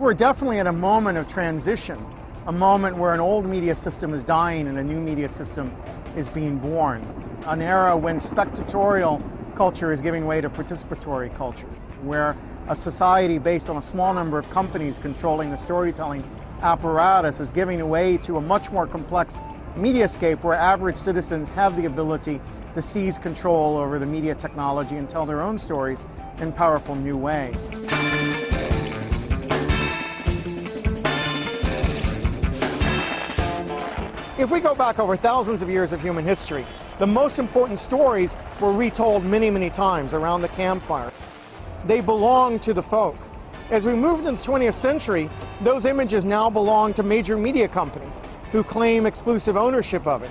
We're definitely at a moment of transition, a moment where an old media system is dying and a new media system is being born. An era when spectatorial culture is giving way to participatory culture, where a society based on a small number of companies controlling the storytelling apparatus is giving way to a much more complex mediascape where average citizens have the ability to seize control over the media technology and tell their own stories in powerful new ways. If we go back over thousands of years of human history, the most important stories were retold many, many times around the campfire. They belong to the folk. As we move into the 20th century, those images now belong to major media companies who claim exclusive ownership of it.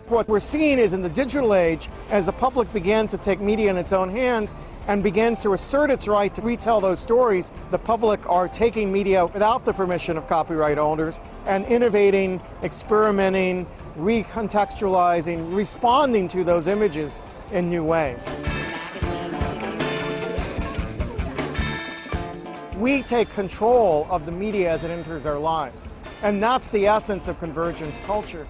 What we're seeing is in the digital age, as the public begins to take media in its own hands and begins to assert its right to retell those stories, the public are taking media without the permission of copyright holders and innovating, experimenting, recontextualizing, responding to those images in new ways. We take control of the media as it enters our lives, and that's the essence of convergence culture.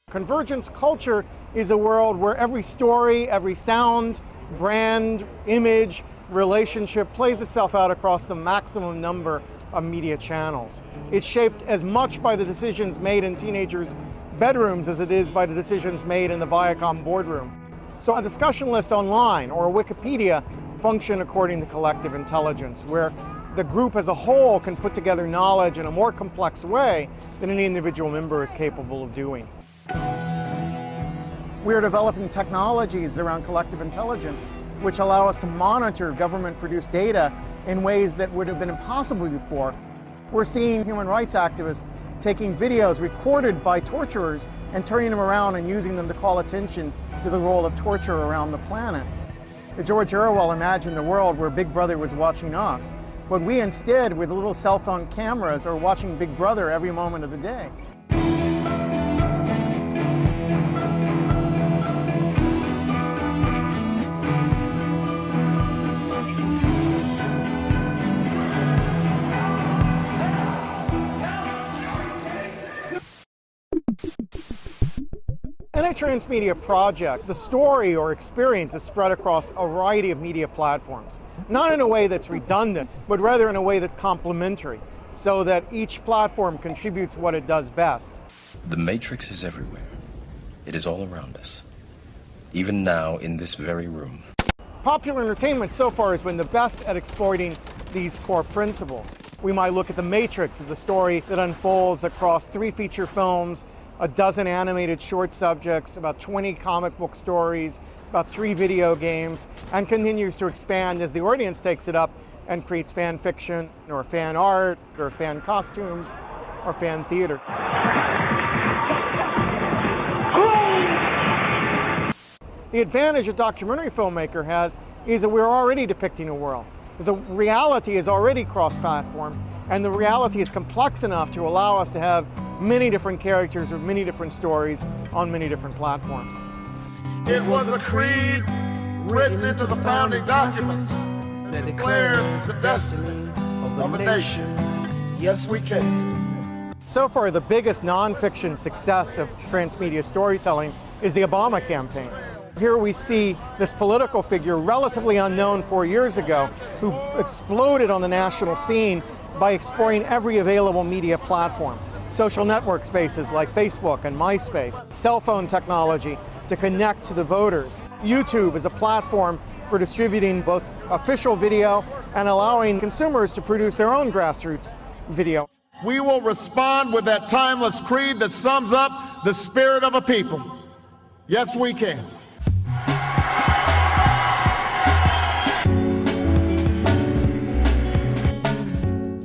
Convergence culture is a world where every story, every sound, brand, image, relationship plays itself out across the maximum number of media channels. It's shaped as much by the decisions made in teenagers' bedrooms as it is by the decisions made in the Viacom boardroom. So a discussion list online or a Wikipedia function according to collective intelligence, where the group as a whole can put together knowledge in a more complex way than any individual member is capable of doing. We are developing technologies around collective intelligence which allow us to monitor government-produced data in ways that would have been impossible before. We're seeing human rights activists taking videos recorded by torturers and turning them around and using them to call attention to the role of torture around the planet. George Orwell imagined a world where Big Brother was watching us, but we instead, with little cell phone cameras, are watching Big Brother every moment of the day. In a transmedia project, the story or experience is spread across a variety of media platforms, not in a way that's redundant, but rather in a way that's complementary, so that each platform contributes what it does best. The Matrix is everywhere. It is all around us, even now in this very room. Popular entertainment so far has been the best at exploiting these core principles. We might look at The Matrix as a story that unfolds across 3 feature films, a dozen animated short subjects, about 20 comic book stories, about 3 video games, and continues to expand as the audience takes it up and creates fan fiction, or fan art, or fan costumes, or fan theater. The advantage a documentary filmmaker has is that we're already depicting a world. The reality is already cross-platform, and the reality is complex enough to allow us to have many different characters with many different stories on many different platforms. It was a creed written into the founding documents that declared the destiny of a nation. Yes, we can. So far, the biggest non-fiction success of transmedia storytelling is the Obama campaign. Here we see this political figure, relatively unknown 4 years ago, who exploded on the national scene by exploring every available media platform. Social network spaces like Facebook and MySpace, cell phone technology to connect to the voters. YouTube is a platform for distributing both official video and allowing consumers to produce their own grassroots video. We will respond with that timeless creed that sums up the spirit of a people. Yes, we can.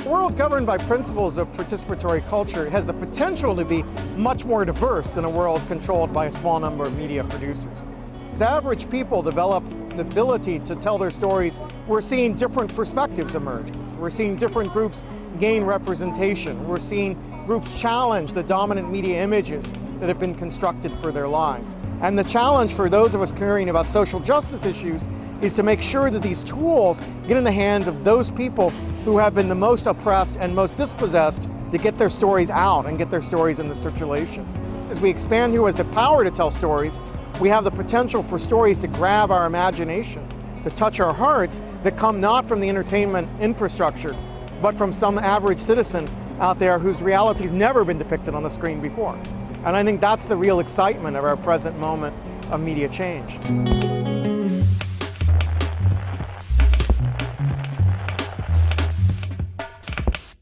A world governed by principles of participatory culture has the potential to be much more diverse than a world controlled by a small number of media producers. As average people develop the ability to tell their stories, we're seeing different perspectives emerge. We're seeing different groups gain representation. We're seeing groups challenge the dominant media images that have been constructed for their lives. And the challenge for those of us caring about social justice issues is to make sure that these tools get in the hands of those people who have been the most oppressed and most dispossessed to get their stories out and get their stories into circulation. As we expand who has the power to tell stories, we have the potential for stories to grab our imagination, to touch our hearts, that come not from the entertainment infrastructure, but from some average citizen out there whose reality's never been depicted on the screen before. And I think that's the real excitement of our present moment of media change.